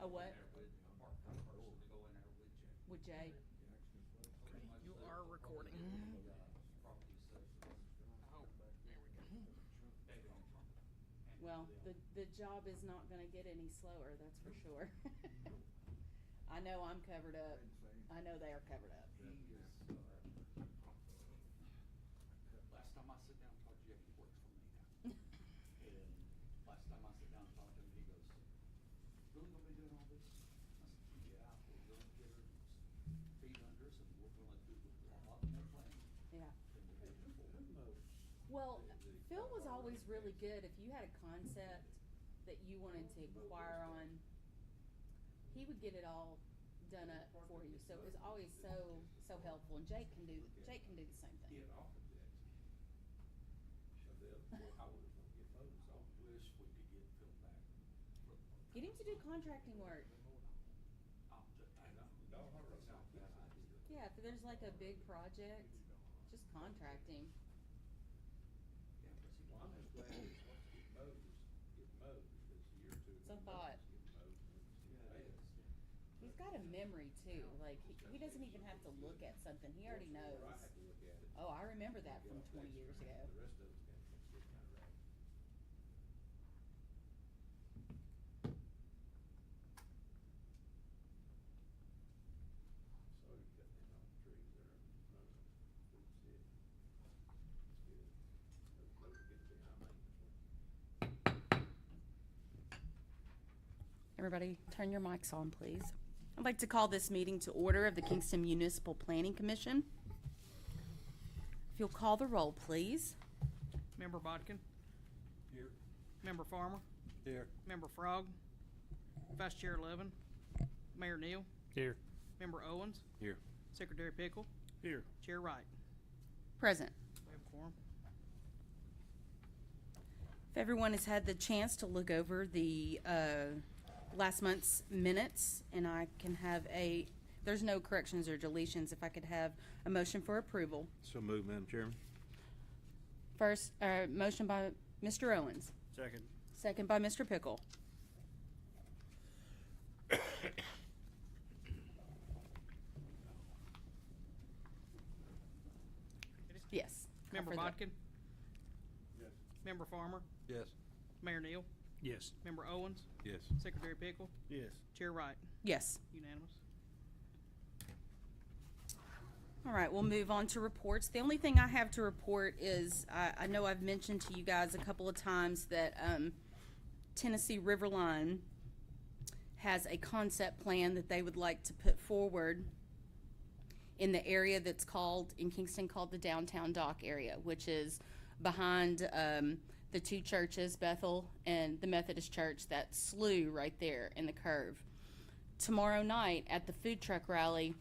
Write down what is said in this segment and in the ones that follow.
A what? Part-time person to go in there with Jay. With Jay? You are recording. Property assessment. Oh, there we go. David Armstrong. And Well, the job is not gonna get any slower, that's for sure. I know I'm covered up. I know they are covered up. he is, last time I sit down and talk to Jay, he works for me now. And last time I sit down and talk to him, he goes, really gonna be doing all this? I said, yeah, we're gonna get her feet under us and we're gonna do a lot more planning Yeah. than we did before. Well, Phil was always really good. If you had a concept that you wanted to inquire on, he would get it all done up for you. So it was always so helpful. And Jake can do the same He thing. had offered that. I wish we could get Phil back. Get him to do contracting work. Yeah, if there's like a big project, just contract him. Well, I'm just glad it's once it mows, get mowed, because a year or two. It's a thought. He's got a memory too. Like he doesn't even have to look at something. He already knows. I had to look at it. Oh, I remember that from 20 years ago. The rest of it's been kind of ragged. So you cut down all the trees there, running through the city. It's good. Those get to be high maintenance. Everybody, turn your mics on, please. I'd like to call this meeting to order of the Kingston Municipal Planning Commission. If you'll call the roll, please. Member Bodkin, Here. Member Farmer, Here. Member Frog, Vice Chair Levin, Mayor Neal, Here. Member Owens, Here. Secretary Pickle, Here. Chair Wright. Present. We have a quorum. If everyone has had the chance to look over the last month's minutes, and I can have there's no corrections or deletions, if I could have a motion for approval. So moved, Madam Chairman. First, motion by Mr. Owens, Second. second by Mr. Pickle. Yes. Call Member for the- Bodkin, Yes. Member Farmer, Yes. Mayor Neal, Yes. Member Owens, Yes. Secretary Pickle, Yes. Chair Wright. Yes. Unanimous. All right, we'll move on to reports. The only thing I have to report is, I know I've mentioned to you guys a couple of times that Tennessee Riverline has a concept plan that they would like to put forward in the area that's called, in Kingston, called the downtown dock area, which is behind the two churches, Bethel and the Methodist Church, that slough right there in the curve. Tomorrow night at the food truck rally,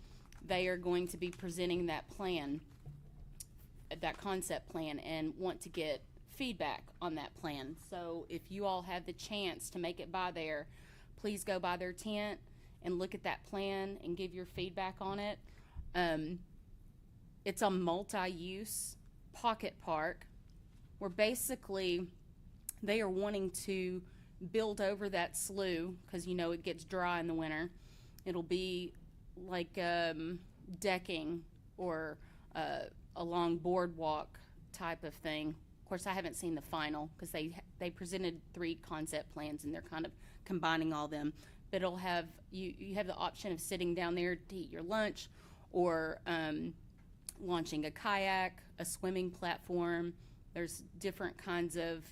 they are going to be presenting that plan, that concept plan, and want to get feedback on that plan. So if you all have the chance to make it by there, please go by their tent and look at that plan and give your feedback on it. It's a multi-use pocket park where basically they are wanting to build over that slough, because you know it gets dry in the winter. It'll be like decking or a long boardwalk type of thing. Of course, I haven't seen the final, because they presented 3 concept plans and they're kind of combining all them. But it'll have you have the option of sitting down there to eat your lunch, or launching a kayak, a swimming platform. There's different kinds of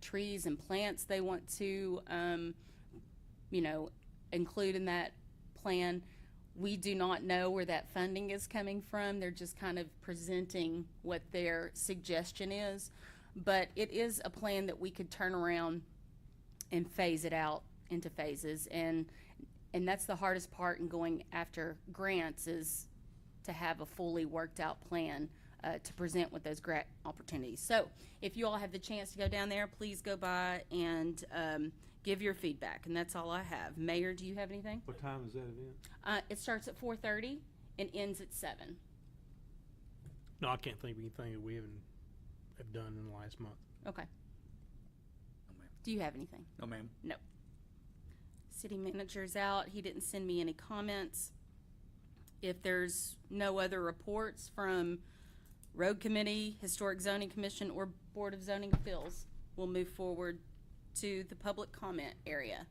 trees and plants they want to include in that plan. We do not know where that funding is coming from. They're just kind of presenting what their suggestion is. But it is a plan that we could turn around and phase it out into phases. And that's the hardest part in going after grants, is to have a fully worked out plan to present with those grant opportunities. So if you all have the chance to go down there, please go by and give your feedback. And that's all I have. Mayor, do you have anything? What time is that event? It starts at 4:30 and ends at 7. No, I can't think of anything that we have done in the last month. Okay. No, ma'am. Do you have anything? No, ma'am. No. City manager's out. He didn't send me any comments. If there's no other reports from Road Committee, Historic Zoning Commission, or Board of Zoning Appeals, we'll move forward to the public comment area.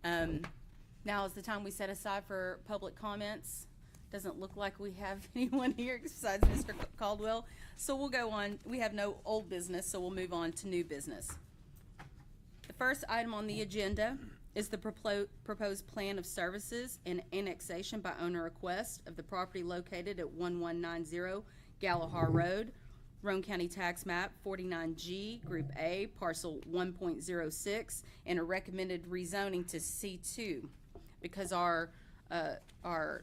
Now is the time we set aside for public comments. Doesn't look like we have anyone here besides Mr. Caldwell. So we'll go on. We have no old business, so we'll move on to new business. The first item on the agenda is the proposed plan of services and annexation by owner request of the property located at 1190 Galahar Road, Roane County Tax Map 49G, Group A, Parcel 1.06, and a recommended rezoning to C2. Because our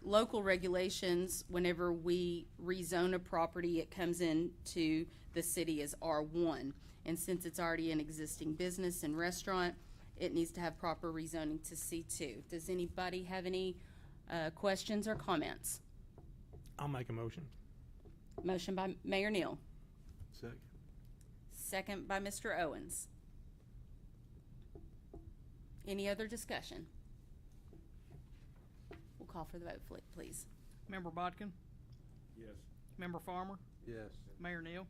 local regulations, whenever we rezone a property, it comes into the city as R1. And since it's already an existing business and restaurant, it needs to have proper rezoning to C2. Does anybody have any questions or comments? I'll make a motion. Motion by Mayor Neal, Second. second by Mr. Owens. Any other discussion? We'll call for the vote, please. Member Bodkin? Yes. Member Farmer? Yes. Mayor Neal?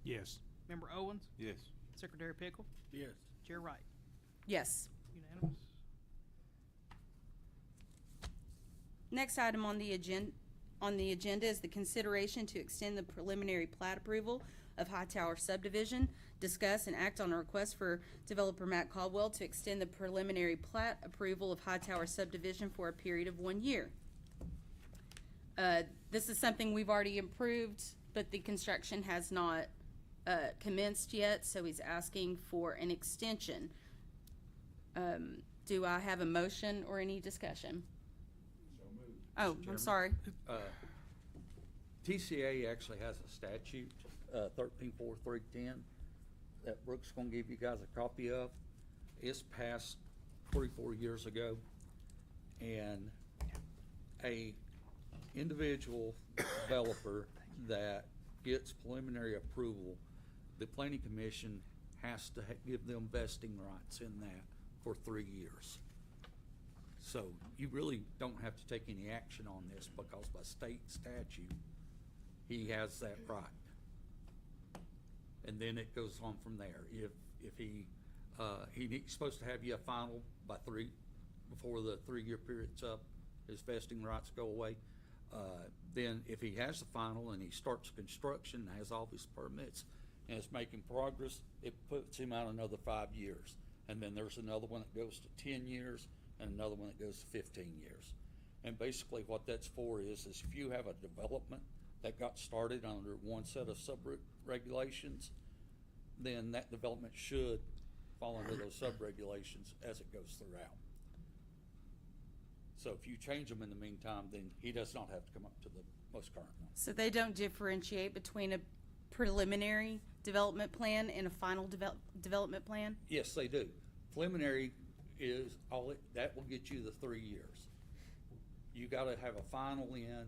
Yes. Member Owens? Yes. Secretary Pickle? Yes. Chair Wright? Yes. Unanimous. Next item on the agenda is the consideration to extend the preliminary plat approval of Hightower subdivision. Discuss and act on a request for developer Matt Caldwell to extend the preliminary plat approval of Hightower subdivision for a period of 1 year. This is something we've already approved, but the construction has not commenced yet, so he's asking for an extension. Do I have a motion or any discussion? So moved. Oh, I'm Chairman? sorry. TCA actually has a statute, 134310, that Brooke's gonna give you guys a copy of. It's passed 44 years ago, and a individual developer that gets preliminary approval, the planning commission has to give them vesting rights in that for 3 years. So you really don't have to take any action on this because by state statute, he has that right. And then it goes on from there. If he's supposed to have you a final before the 3-year period's up, his vesting rights go away. Then if he has the final and he starts construction, has all his permits, and is making progress, it puts him out another 5 years. And then there's another one that goes to 10 years and another one that goes to 15 years. And basically what that's for is if you have a development that got started under one set of sub-regulations, then that development should fall under those sub-regulations as it goes throughout. So if you change them in the meantime, then he does not have to come up to the most current one. So they don't differentiate between a preliminary development plan and a final development plan? Yes, they do. Preliminary is that will get you the 3 years. You gotta have a final in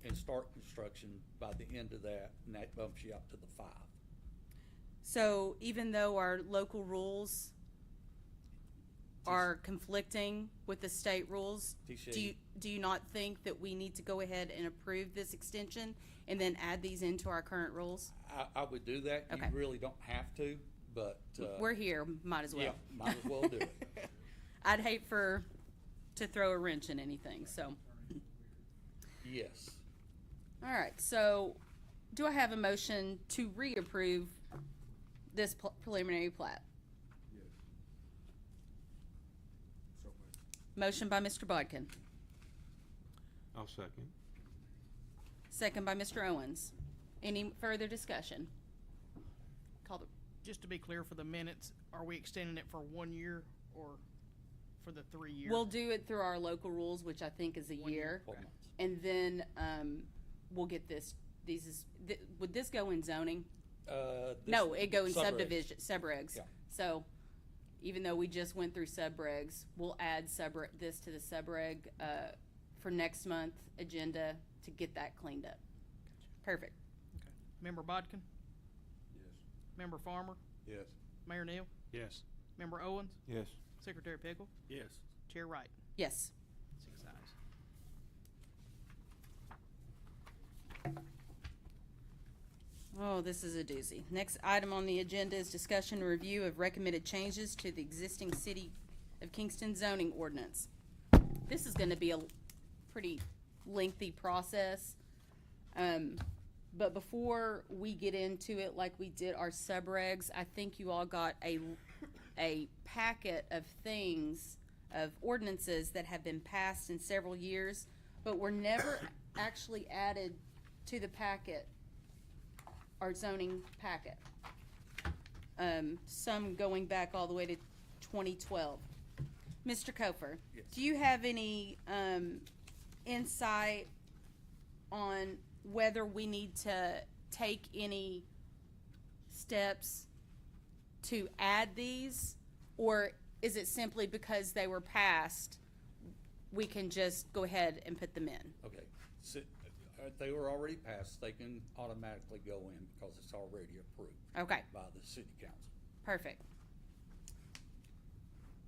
and start construction by the end of that, and that bumps you up to the 5. So even though our local rules are conflicting with the state rules, TCA. do you not think that we need to go ahead and approve this extension and then add these into our current rules? I would do that. Okay. You really don't have to, but. We're here, might as well. Yeah, might as well do it. I'd hate to throw a wrench in anything, so. Yes. All right, so do I have a motion to reapprove this preliminary plat? Yes. So moved. Motion by Mr. Bodkin, I'll second. second by Mr. Owens. Any further discussion? Call the, Just to be clear for the minutes, are we extending it for 1 year or for the 3 year? we'll do it through our local rules, which I think is a 1 year. year. 12 months. And then, we'll get would this go in zoning? No, it go in Subregs. subdivision, subregs. Yeah. So, even though we just went through subregs, we'll add this to the subreg, for next month agenda to get that cleaned up. Perfect. Okay. Member Bodkin? Yes. Member Farmer? Yes. Mayor Neal? Yes. Member Owens? Yes. Secretary Pickle? Yes. Chair Wright. Yes. 6 ayes. Oh, this is a doozy. Next item on the agenda is discussion and review of recommended changes to the existing City of Kingston zoning ordinance. This is gonna be a pretty lengthy process. But before we get into it, like we did our subregs, I think you all got a packet of things, of ordinances that have been passed in several years, but were never actually added to the packet, our zoning packet. Some going back all the way to 2012. Mr. Kofer, Yes. do you have any insight on whether we need to take any steps to add these? Or is it simply because they were passed, we can just go ahead and put them in? Okay, so, they were already passed, they can automatically go in because it's already approved Okay, by the city council. perfect.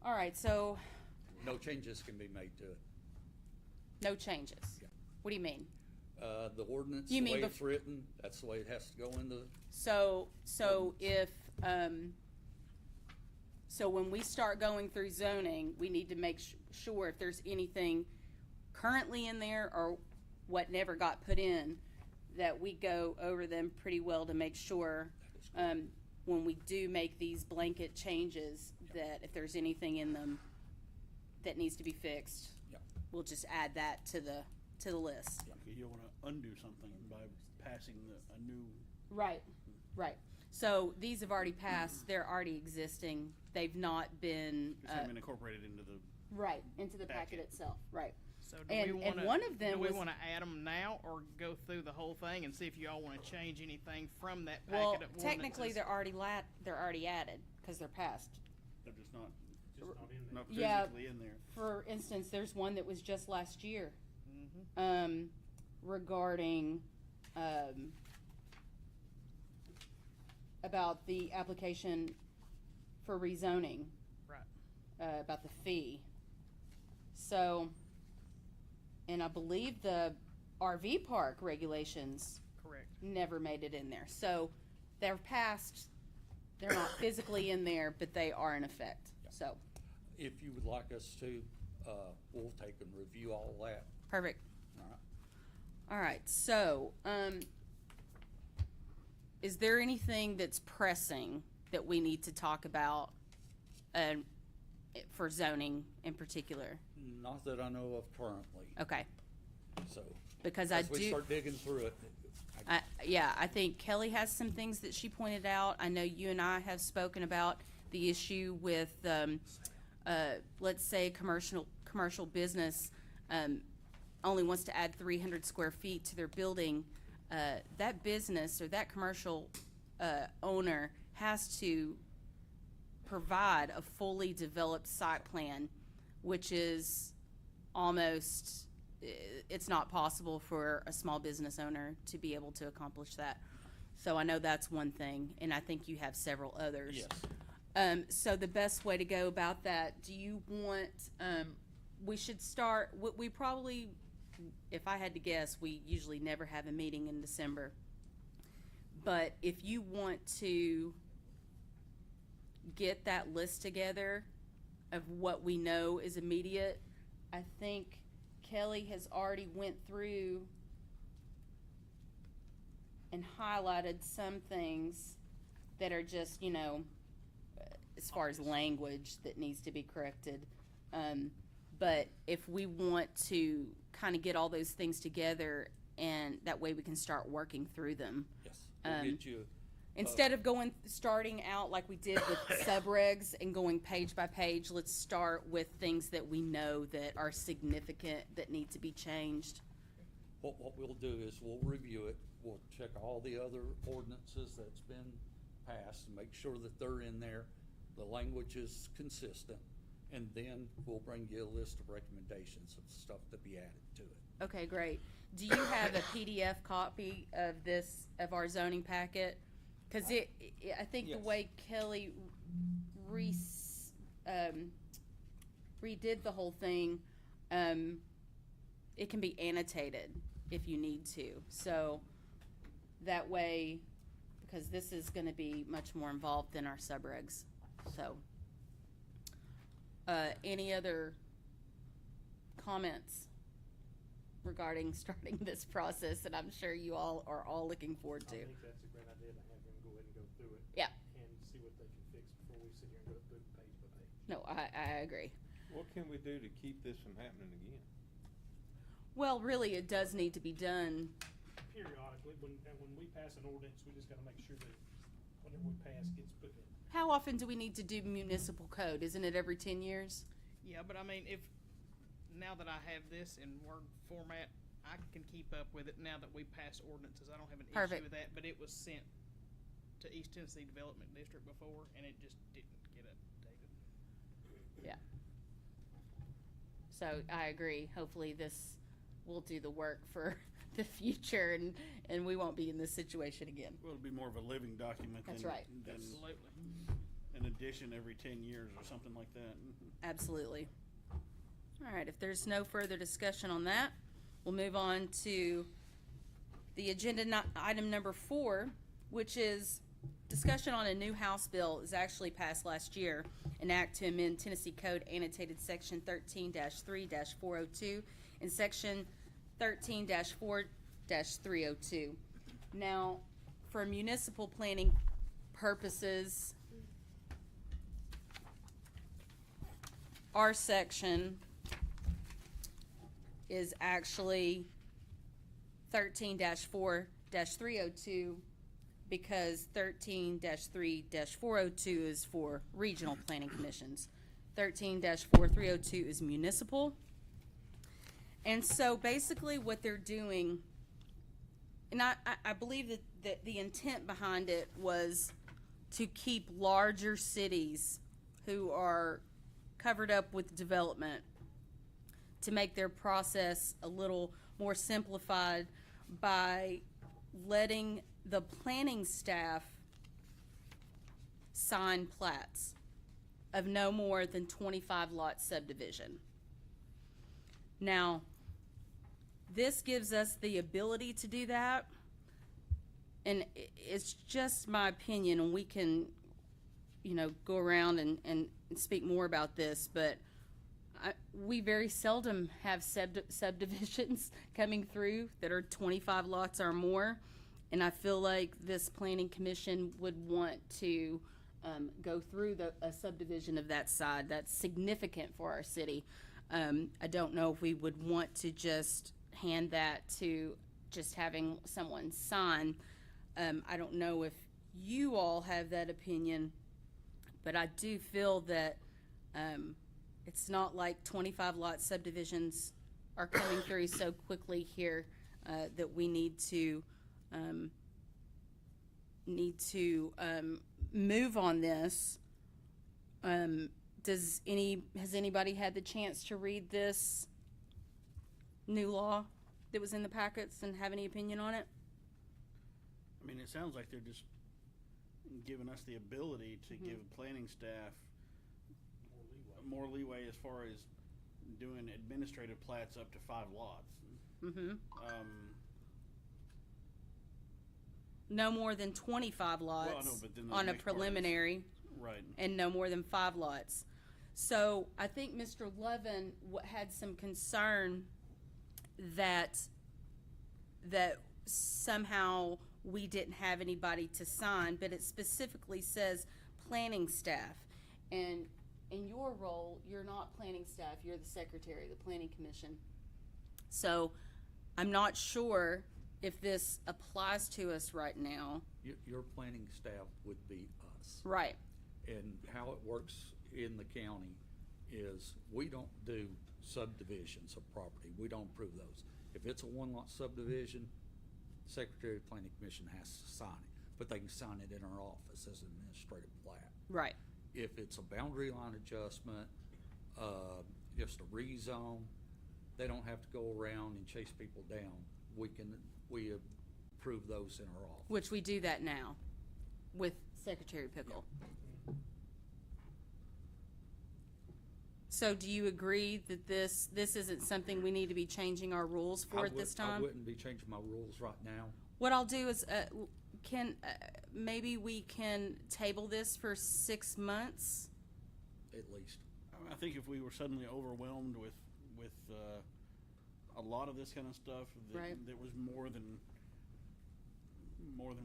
All right, so No changes can be made to it. no changes. Yeah. What do you mean? The ordinance, You the mean way bef- it's written, that's the way it has to go in the, So if, so when we start going through zoning, we need to make sure if there's anything currently in there or what never got put in, that we go over them pretty well to make sure, when we do make these blanket changes, that if there's anything in them that needs to be fixed, yeah. we'll just add that to the list. You don't wanna undo something by passing a new. Right, right. So these have already passed, they're already existing, they've not been, Just haven't been incorporated into the. right, into the packet Packet. itself, right. So And- do we and wanna, one of them do we was- wanna add them now or go through the whole thing and see if you all wanna change anything from that Well, packet of technically, ordinances? they're already added, cause they're passed. They're just not, Not in there. not Yeah. physically in there. For instance, there's one that was just last year, Mhm. regarding, about the application for rezoning. Right. About the fee. So, and I believe the RV park regulations Correct. never made it in there. So, they're passed, they're not physically in there, but they are in effect, so, If you would like us to, we'll take and review all that, perfect. all right? All right, so, is there anything that's pressing that we need to talk about, for zoning in particular? Not that I know of currently, Okay, so. because I As we do, start digging through it, yeah, I think Kelly has some things that she pointed out. I know you and I have spoken about the issue with, let's say commercial business, only wants to add 300 square feet to their building. That business or that commercial, owner has to provide a fully developed site plan, which is almost, it's not possible for a small business owner to be able to accomplish that. So I know that's one thing, and I think you have several others. yes, So the best way to go about that, do you want, we should start, we probably, if I had to guess, we usually never have a meeting in December. But if you want to get that list together of what we know is immediate, I think Kelly has already went through and highlighted some things that are just, as far as language that needs to be corrected. But if we want to kind of get all those things together, and that way we can start working through them. yes, we'll get you, Instead of starting out like we did with subregs and going page by page, let's start with things that we know that are significant, that need to be changed. what we'll do is we'll review it, we'll check all the other ordinances that's been passed and make sure that they're in there, the language is consistent, and then we'll bring you a list of recommendations of stuff to be added to it. Okay, great. Do you have a PDF copy of of our zoning packet? Cause I think the Yes. way Kelly redid the whole thing, it can be annotated if you need to. So that way, because this is gonna be much more involved than our subregs, so. Any other comments regarding starting this process that I'm sure you all are all looking forward to? I think that's a great idea to have him go ahead and go through it. Yeah. And see what they can fix before we sit here and go through it page by page. No, I agree. What can we do to keep this from happening again? Well, really, it does need to be done. Periodically, when we pass an ordinance, we just gotta make sure that whatever we pass gets put in. How often do we need to do municipal code? Isn't it every 10 years? Yeah, but I mean, if, now that I have this in Word format, I can keep up with it now that we pass ordinances. I don't have an Perfect. issue with that, but it was sent to East Tennessee Development District before, and it just didn't get updated. Yeah. So I agree. Hopefully this will do the work for the future and we won't be in this situation again. Well, it'll be more of a living document That's than, right. than Absolutely. an addition every 10 years or something like that. Absolutely. All right, if there's no further discussion on that, we'll move on to the agenda item number 4, which is discussion on a new House bill. It was actually passed last year, an act to amend Tennessee Code annotated section 13-3-402 and section 13-4-302. Now, for municipal planning purposes, our section is actually 13-4-302 because 13-3-402 is for regional planning commissions. 13-4302 is municipal. And so basically what they're doing, and I believe that the intent behind it was to keep larger cities who are covered up with development, to make their process a little more simplified by letting the planning staff sign plats of no more than 25 lot subdivision. Now, this gives us the ability to do that, and it's just my opinion, and we can, go around and speak more about this, but we very seldom have subdivisions coming through that are 25 lots or more, and I feel like this planning commission would want to go through a subdivision of that size. That's significant for our city. I don't know if we would want to just hand that to just having someone sign. I don't know if you all have that opinion, but I do feel that it's not like 25 lot subdivisions are coming through so quickly here that we need to move on this. Has anybody had the chance to read this new law that was in the packets and have any opinion on it? I mean, it sounds like they're just giving us the ability to give planning staff more leeway as far as doing administrative plats up to 5 lots. Mm-hmm. No more than 25 lots Well, I know, but then the on a next part is- preliminary, Right. and no more than 5 lots. So I think Mr. Levin had some concern that somehow we didn't have anybody to sign, but it specifically says planning staff. And in your role, you're not planning staff, you're the secretary of the planning commission. So I'm not sure if this applies to us right now. Your planning staff would be us. Right. And how it works in the county is we don't do subdivisions of property. We don't approve those. If it's a 1 lot subdivision, Secretary of Planning Commission has to sign it, but they can sign it in our office as an administrative plat. Right. If it's a boundary line adjustment, just a rezone, they don't have to go around and chase people down. We approve those in our office. Which we do that now with Secretary Pickle. So do you agree that this isn't something we need to be changing our rules for at this I time? wouldn't be changing my rules right now. What I'll do is, maybe we can table this for 6 months? At least. I think if we were suddenly overwhelmed with a lot of this kind of stuff Right. that was more than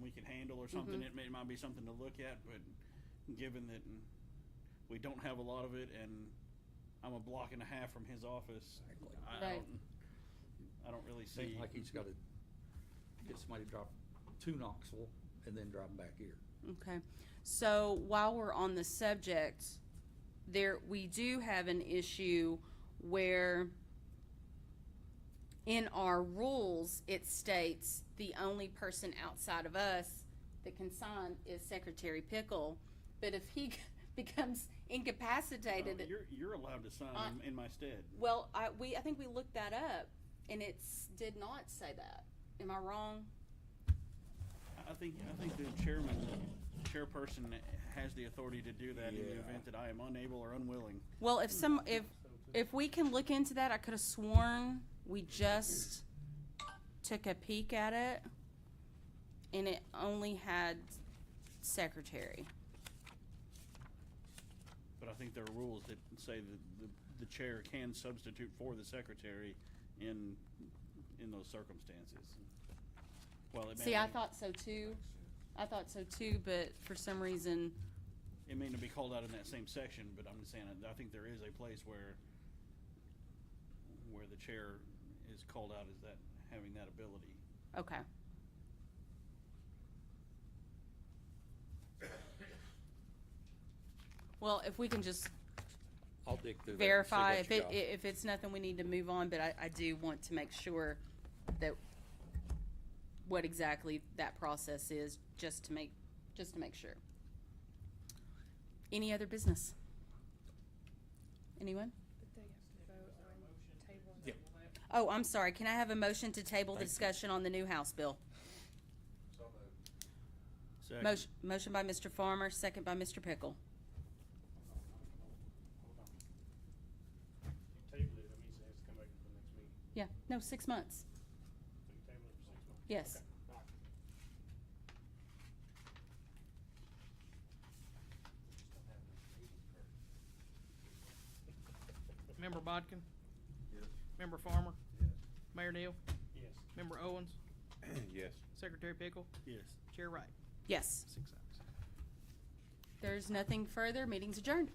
we could handle or something, Mhm. it might be something to look at. But given that we don't have a lot of it, and I'm a block and a half from his office, Exactly. Right. I don't really see. Seems like he's got to get somebody to drop to Knoxville and then drive them back here. Okay, so while we're on the subject, we do have an issue where in our rules, it states the only person outside of us that can sign is Secretary Pickle, but if he becomes incapacitated. You're allowed to sign in my stead. Well, I think we looked that up, and it did not say that. Am I wrong? I think the chairperson has the authority to do that in the Yeah. event that I am unable or unwilling. Well, if we can look into that, I could have sworn we just took a peek at it, and it only had secretary. But I think there are rules that say that the chair can substitute for the secretary in those circumstances. Well, it may See, I not- thought so too. But for some reason, it may not be called out in that same section, but I'm just saying, I think there is a place where the chair is called out as that, having that ability. okay. Well, if we can just I'll dig through that and see verify what you got. if it's nothing we need to move on, but I do want to make sure that what exactly that process is, just to make sure. Any other business? Anyone? Yep. Oh, I'm sorry. Can I have a motion to table the Thank you. discussion on the new House bill? So moved. Second. Motion by Mr. Farmer, second by Mr. Pickle. You table it, that means it has to come back to the next meeting. Yeah, no, 6 months. So you table it for 6 months? Yes. Okay, all right. Member Bodkin? Yes. Member Farmer? Yes. Mayor Neal? Yes. Member Owens? Yes. Secretary Pickle? Yes. Chair Wright? Yes. 6 ayes. There's nothing further. Meeting's adjourned.